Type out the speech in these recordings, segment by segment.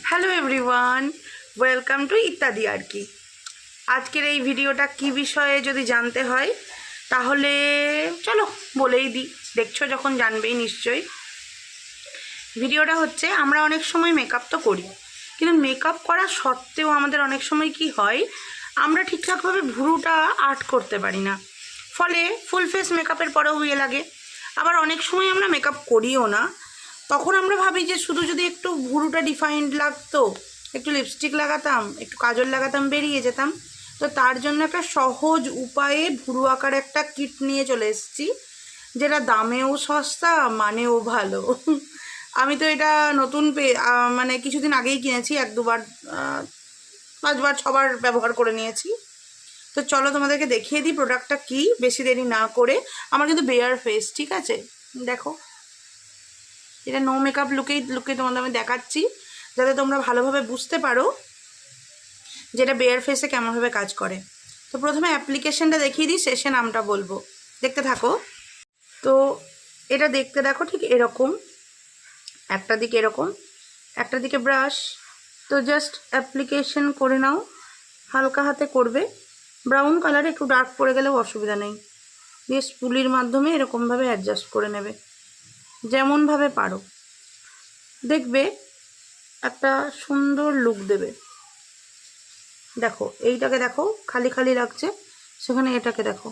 Hello everyone, welcome to ইত্যাদি আর কি। আজকের এই ভিডিওটা কি বিষয়ে যদি জানতে হয় তাহলে চলো বলেই দিই, দেখছো যখন জানবেই নিশ্চয়ই। ভিডিওটা হচ্ছে, আমরা অনেক সময় মেকআপ তো করি, কিন্তু মেকআপ করা সত্ত্বেও আমাদের অনেক সময় কি হয়, আমরা ঠিকঠাকভাবে ভুরুটা আর্ট করতে পারি না, ফলে ফুল ফেস মেকআপের পরেও ইয়ে লাগে। আবার অনেক সময় আমরা মেকআপ করিও না, তখন আমরা ভাবি যে শুধু যদি একটু ভুরুটা ডিফাইন্ড লাগতো, একটু লিপস্টিক লাগাতাম, একটু কাজল লাগাতাম, বেরিয়ে যেতাম। তো তার জন্য একটা সহজ উপায়ে ভুরু আঁকার একটা কিট নিয়ে চলে এসেছি, যেটা দামেও সস্তা, মানেও ভালো। আমি তো এটা নতুন মানে কিছুদিন আগেই কিনেছি, 1-2 বার 5 বার 6 বার ব্যবহার করে নিয়েছি। তো চলো তোমাদেরকে দেখিয়ে দিই প্রোডাক্টটা কি, বেশি দেরি না করে। আমার কিন্তু বেয়ার ফেস, ঠিক আছে, দেখো এটা নো মেকআপ লুকে তোমাদের আমি দেখাচ্ছি, যাতে তোমরা ভালোভাবে বুঝতে পারো যে এটা বেয়ার ফেসে কেমনভাবে কাজ করে। তো প্রথমে অ্যাপ্লিকেশনটা দেখিয়ে দিই, শেষে নামটা বলবো, দেখতে থাকো। তো এটা দেখতে দেখো ঠিক এরকম, একটা দিকে এরকম, একটা দিকে ব্রাশ। তো জাস্ট অ্যাপ্লিকেশন করে নাও, হালকা হাতে করবে। ব্রাউন কালারে একটু ডার্ক পড়ে গেলেও অসুবিধা নেই, দিয়ে স্পুলির মাধ্যমে এরকমভাবে অ্যাডজাস্ট করে নেবে যেমনভাবে পারো। দেখবে একটা সুন্দর লুক দেবে। দেখো এইটাকে দেখো খালি খালি লাগছে, সেখানে এটাকে দেখো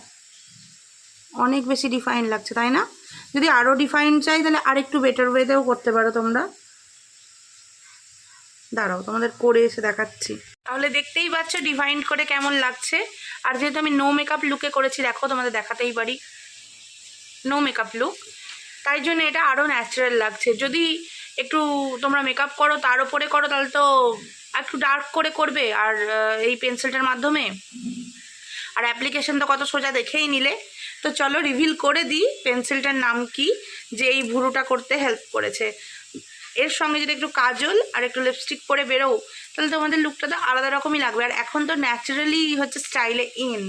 অনেক বেশি ডিফাইন লাগছে, তাই না? যদি আরও ডিফাইন চাই তাহলে আরেকটু বেটার ওয়েতেও করতে পারো তোমরা। দাঁড়াও তোমাদের করে এসে দেখাচ্ছি, তাহলে দেখতেই পাচ্ছ ডিফাইন করে কেমন লাগছে। আর যেহেতু আমি নো মেকআপ লুকে করেছি, দেখো তোমাদের দেখাতেই পারি নো মেকআপ লুক, তাই জন্য এটা আরও ন্যাচারাল লাগছে। যদি একটু তোমরা মেকআপ করো তার উপরে করো, তাহলে তো একটু ডার্ক করে করবে আর এই পেন্সিলটার মাধ্যমে। আর অ্যাপ্লিকেশন তো কত সোজা দেখেই নিলে। তো চলো রিভিল করে দিই পেন্সিলটার নাম কি, যে এই ভুরুটা করতে হেল্প করেছে। এর সঙ্গে যদি একটু কাজল আর একটু লিপস্টিক পরে বেরো, তাহলে তোমাদের লুকটা তো আলাদা রকমই লাগবে। আর এখন তো ন্যাচারালি হচ্ছে স্টাইলে ইন,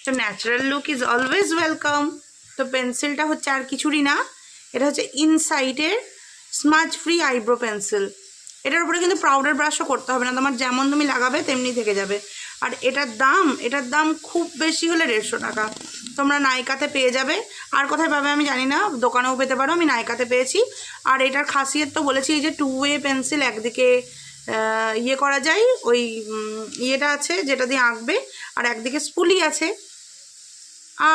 তো natural look is always welcome. তো পেন্সিলটা হচ্ছে আর কিছুরই না, এটা হচ্ছে ইনসাইটের স্মাজ ফ্রি আইব্রো পেন্সিল। এটার উপরে কিন্তু পাউডার ব্রাশও করতে হবে না, তোমার যেমন তুমি লাগাবে তেমনি থেকে যাবে। আর এটার দাম খুব বেশি হলে 150 টাকা। তোমরা নাইকাতে পেয়ে যাবে, আর কোথায় পাবে আমি জানি না, দোকানেও পেতে পারো, আমি নাইকাতে পেয়েছি। আর এটার খাসিয়ত তো বলেছি, এই যে 2 ওয়ে পেন্সিল, একদিকে ইয়ে করা যায়, ওই ইয়েটা আছে যেটা দিয়ে আঁকবে, আর একদিকে স্পুলি আছে।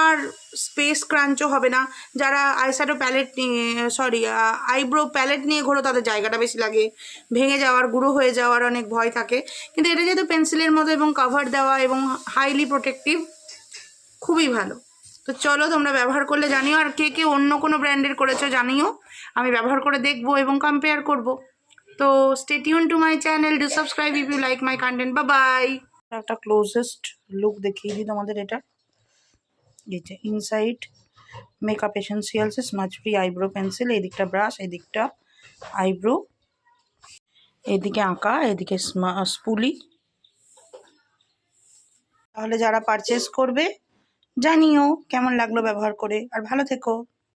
আর স্পেস ক্রাঞ্চও হবে না। যারা আইশ্যাডো প্যালেট নিয়ে আইব্রো প্যালেট নিয়ে ঘোরো, তাদের জায়গাটা বেশি লাগে, ভেঙে যাওয়ার, গুঁড়ো হয়ে যাওয়ার অনেক ভয় থাকে। কিন্তু এটা যেহেতু পেন্সিলের মতো এবং কভার দেওয়া এবং হাইলি প্রোটেক্টিভ, খুবই ভালো। তো চলো তোমরা ব্যবহার করলে জানিও, আর কে কে অন্য কোনো ব্র্যান্ডের করেছো জানিও, আমি ব্যবহার করে দেখবো এবং কম্পেয়ার করব। তো stay tune to my channel, do subscribe if you like my content. Bye. একটা ক্লোজেস্ট লুক দেখিয়ে দিই তোমাদের। এটা এই যে inside makeup essentials smudge free eyebrow pencil, এই দিকটা ব্রাশ, এই দিকটা আইব্রো, এদিকে আঁকা, এদিকে স্পুলি। তাহলে যারা পারচেস করবে জানিও কেমন লাগলো ব্যবহার করে, আর ভালো থেকো।